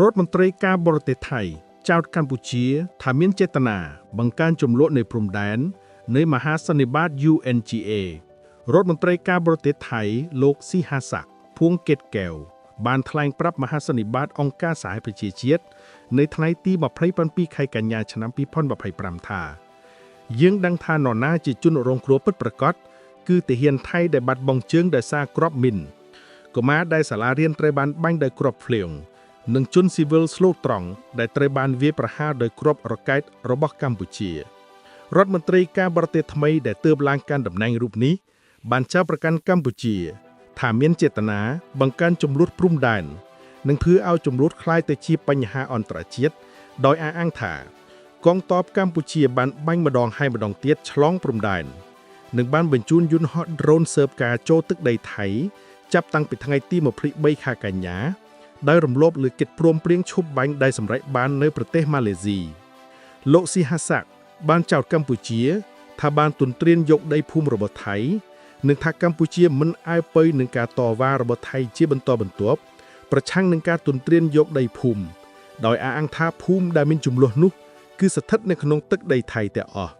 រដ្ឋមន្ត្រីការបរទេសថៃចោទកម្ពុជាថាមានចេតនាបង្កើនចំនួននៃព្រំដែននៃមហាសន្និបាត UNGA រដ្ឋមន្ត្រីការបរទេសថៃលោកស៊ីហាសាក់ភួងកេតកែវបានថ្លែងប្រាប់មហាសន្និបាតអង្គការសហប្រជាជាតិនៅថ្ងៃទី27ខែកញ្ញាឆ្នាំ2025ថាយើងដឹងថានរណាជាជនរងគ្រោះពិតប្រាកដគឺទាហានថៃដែលបាត់បង់ជើងដោយសារគ្រាប់មីនកុមារដែលសាលារៀនត្រូវបានបាញ់ដោយគ្រាប់ភ្លៀងនិងជនស៊ីវិលស្លូតត្រង់ដែលត្រូវបានវាយប្រហារដោយគ្រាប់រ៉ុកែតរបស់កម្ពុជារដ្ឋមន្ត្រីការបរទេសថ្មីដែលទើបឡើងកាន់តំណែងរូបនេះបានចោទប្រកាន់កម្ពុជាថាមានចេតនាបង្កើនចំនួនព្រំដែននិងធ្វើឲ្យចំនួនคล้ายទៅជាបញ្ហាអន្តរជាតិដោយអះអាងថាកងទ័ពកម្ពុជាបានបាញ់ម្ដងហើយម្ដងទៀតឆ្លងព្រំដែននិងបានបញ្ជូនយន្តហោះដ្រូនស៊ើបការចូលទឹកដីថៃចាប់តាំងពីថ្ងៃទី23ខែកញ្ញាដោយរំលោភលើកិច្ចព្រមព្រៀងឈប់បាញ់ដែលសម្រេចបាននៅប្រទេសម៉ាឡេស៊ីលោកស៊ីហាសាក់បានចោទកម្ពុជាថាបានទន្ទ្រានយកដីភូមិរបស់ថៃនិងថាកម្ពុជាមិនអើពើនឹងការតវ៉ារបស់ថៃជាបន្តបន្ទាប់ប្រឆាំងនឹងការទន្ទ្រានយកដីភូមិដោយអះអាងថាភូមិដែលមានចំនួននោះគឺស្ថិតនៅក្នុងទឹកដីថៃទាំងអស់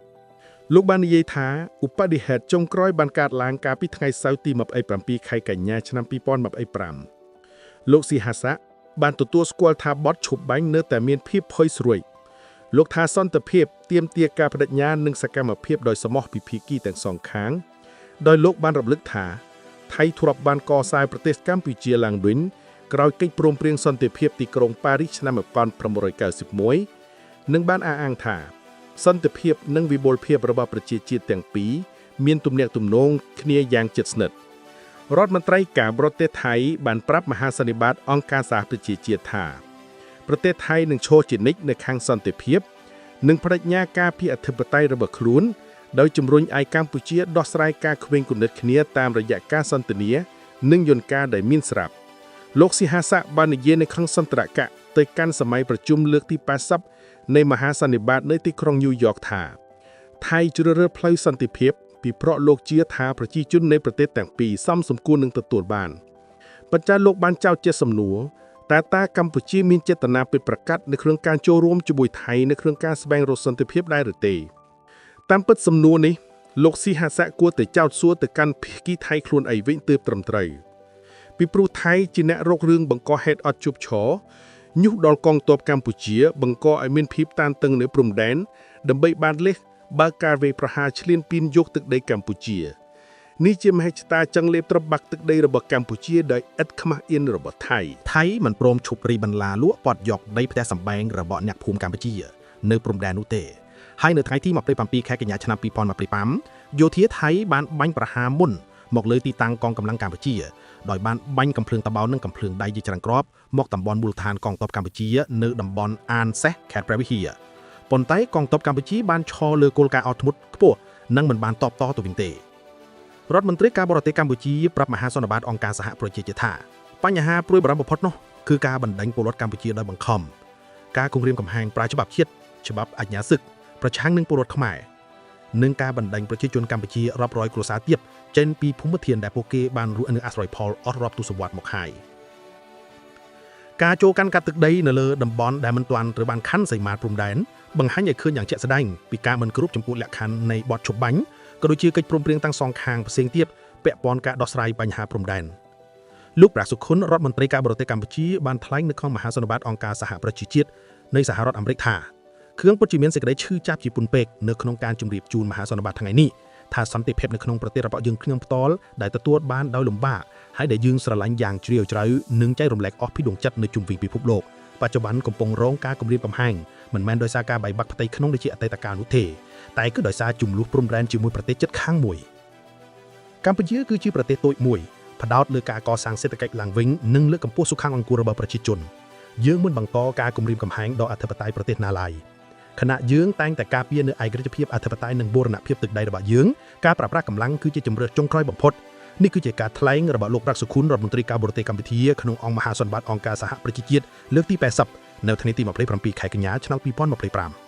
លោកបាននិយាយថាឧបតិហេតុចុងក្រោយបានកើតឡើងកាលពីថ្ងៃសៅរ៍ទី27ខែកញ្ញាឆ្នាំ2025លោកស៊ីហាសាក់បានទទួលស្គាល់ថាបទឈប់បាញ់នៅតែមានភាពផុយស្រួយលោកថាសន្តិភាពទាមទារការបដិញ្ញានិងសកម្មភាពដោយសមោះពីភាគីទាំងសងខាងដោយលោកបានរំលឹកថាថៃធ្លាប់បានកសាងប្រទេសកម្ពុជាឡើងវិញក្រោយកិច្ចព្រមព្រៀងសន្តិភាពទីក្រុងប៉ារីសឆ្នាំ1991និងបានអះអាងថាសន្តិភាពនិងវិបុលភាពរបស់ប្រជាជាតិទាំងពីរមានទំនាក់ទំនងគ្នាយ៉ាងជិតស្និទ្ធរដ្ឋមន្ត្រីការបរទេសថៃបានប្រាប់មហាសន្និបាតអង្គការសហប្រជាជាតិថាប្រទេសថៃនឹងឈរជានិច្ចនៅខាងសន្តិភាពនិងបដិញ្ញាការពារអធិបតេយ្យរបស់ខ្លួនដោយជំរុញឲ្យកម្ពុជាដោះស្រាយការខ្វែងគំនិតគ្នាតាមរយៈការសន្ទនានិងយន្តការដែលមានស្រាប់លោកស៊ីហាសាក់បាននិយាយនៅក្នុងសន្ទរកៈទៅកាន់សម័យប្រជុំលើកទី80នៃមហាសន្និបាតនៅទីក្រុងញូវយ៉កថាថៃជ្រើសរើសផ្លូវសន្តិភាពពីព្រោះលោកជឿថាប្រជាជននៃប្រទេសទាំងពីរសមគួរនឹងទទួលបានប៉ុន្តែលោកបានចោទជាសំណួរតើកម្ពុជាមានចេតនាពិតប្រាកដនៅក្នុងការចូលរួមជាមួយថៃនៅក្នុងការស្វែងរកសន្តិភាពដែរឬទេតាមពិតសំណួរនេះលោកស៊ីហាសាក់គួរតែចោទសួរទៅកាន់ភាគីថៃខ្លួនឯងវិញទើបត្រឹមត្រូវពីព្រោះថៃជាអ្នករករឿងបង្កហេតុអត់ជប់ឈរញុះដល់កងទ័ពកម្ពុជាបង្កឲ្យមានភាពតានតឹងនៅព្រំដែនដើម្បីបានលេសបើកការវាយប្រហារឈ្លានពានយកទឹកដីកម្ពុជានេះជាមហិច្ឆតាចង់លេបត្របាក់ទឹកដីរបស់កម្ពុជាដោយឥតខ្មាស់អៀនរបស់ថៃមិនព្រមឈប់រីបន្លាលក់ពាត់យកដីផ្ទះសម្បែងរបស់អ្នកភូមិកម្ពុជានៅព្រំដែននោះទេហើយនៅថ្ងៃទី27ខែកញ្ញាឆ្នាំ2025យោធាថៃបានបាញ់ប្រហារមុនមកលើទីតាំងកងកម្លាំងកម្ពុជាដោយបានបាញ់កំភ្លើងតបោនិងកំភ្លើងដៃជាច្រើនគ្រាប់មកតំបន់មូលដ្ឋានកងទ័ពកម្ពុជានៅតំបន់អានសេះខេត្តព្រះវិហារប៉ុន្តែកងទ័ពកម្ពុជាបានឈរលើគោលការណ៍អត់ធ្មត់ខ្ពស់និងមិនបានតបតទៅវិញទេរដ្ឋមន្ត្រីការបរទេសកម្ពុជាប្រាប់មហាសន្និបាតអង្គការសហប្រជាជាតិថាបញ្ហាព្រួយបារម្ភបំផុតនោះគឺការបណ្ដេញពលរដ្ឋកម្ពុជាដោយបង្ខំការគំរាមកំហែងប្រើច្បាប់ជាតិច្បាប់អាជ្ញាសិទ្ធិប្រឆាំងនឹងពលរដ្ឋខ្មែរនិងការបណ្ដេញប្រជាជនកម្ពុជារាប់រយគ្រួសារទៀតចេញពីភូមិធានដែលពួកគេបានរស់នៅអាស្រ័យផលអស់រាប់ទសវត្សរ៍មកហើយការចូលកាន់កាប់ទឹកដីនៅលើតំបន់ដែលមិនទាន់ត្រូវបានខណ្ឌសីមាព្រំដែនបង្ហាញឲ្យឃើញយ៉ាងជាក់ស្ដែងពីការមិនគ្រប់ចំពោះលក្ខខណ្ឌនៃបទឈប់បាញ់ក៏ដូចជាកិច្ចព្រមព្រៀងទាំងសងខាងផ្សេងទៀតពាក់ព័ន្ធការដោះស្រាយបញ្ហាព្រំដែនលោកប្រាសុខុនរដ្ឋមន្ត្រីការបរទេសកម្ពុជាបានថ្លែងនៅក្នុងមហាសន្និបាតអង្គការសហប្រជាជាតិនៃសហរដ្ឋអាមេរិកថាគ្រឿងពិតជាមានសេចក្តីឈឺចាប់ជាពន់ពេកនៅក្នុងការជម្រាបជូនមហាសន្និបាតថ្ងៃនេះថាសន្តិភាពនៅក្នុងប្រទេសរបស់យើងខ្ញុំផ្ទាល់ដែលទទួលបានដោយលំបាកហើយដែលយើងស្រឡាញ់យ៉ាងជ្រាលជ្រៅនិងចែករំលែកអស់ពីដួងចិត្តនៅជុំវិញពិភពលោកបច្ចុប្បន្នកំពុងរងការគំរាមកំហែងមិនមែនដោយសារការបែកបាក់ផ្ទៃក្នុងដូចជាអតីតកាលនោះទេតែគឺដោយសារជំលោះព្រំដែនជាមួយប្រទេសជិតខាងមួយកម្ពុជាគឺជាប្រទេសតូចមួយផ្ដោតលើការកសាងសេដ្ឋកិច្ចឡើងវិញនិងលើកកម្ពស់សុខាអង្គុររបស់ប្រជាជនយើងមិនបន្តការគំរាមកំហែងដល់អធិបតេយ្យប្រទេសណាឡើយខណៈយើងតែងតែការពារនៅឯករាជ្យភាពអធិបតេយ្យនិងបូរណភាពទឹកដីរបស់យើងការប្រើប្រាស់កម្លាំងគឺជាជម្រើសចុងក្រោយបំផុតនេះគឺជាការថ្លែងរបស់លោកប្រាក់សុខុនរដ្ឋមន្ត្រីការបរទេសកម្ពុជាក្នុងអង្គមហាសន្និបាតអង្គការសហប្រជាជាតិលើកទី80នៅថ្ងៃទី27ខែកញ្ញាឆ្នាំ2025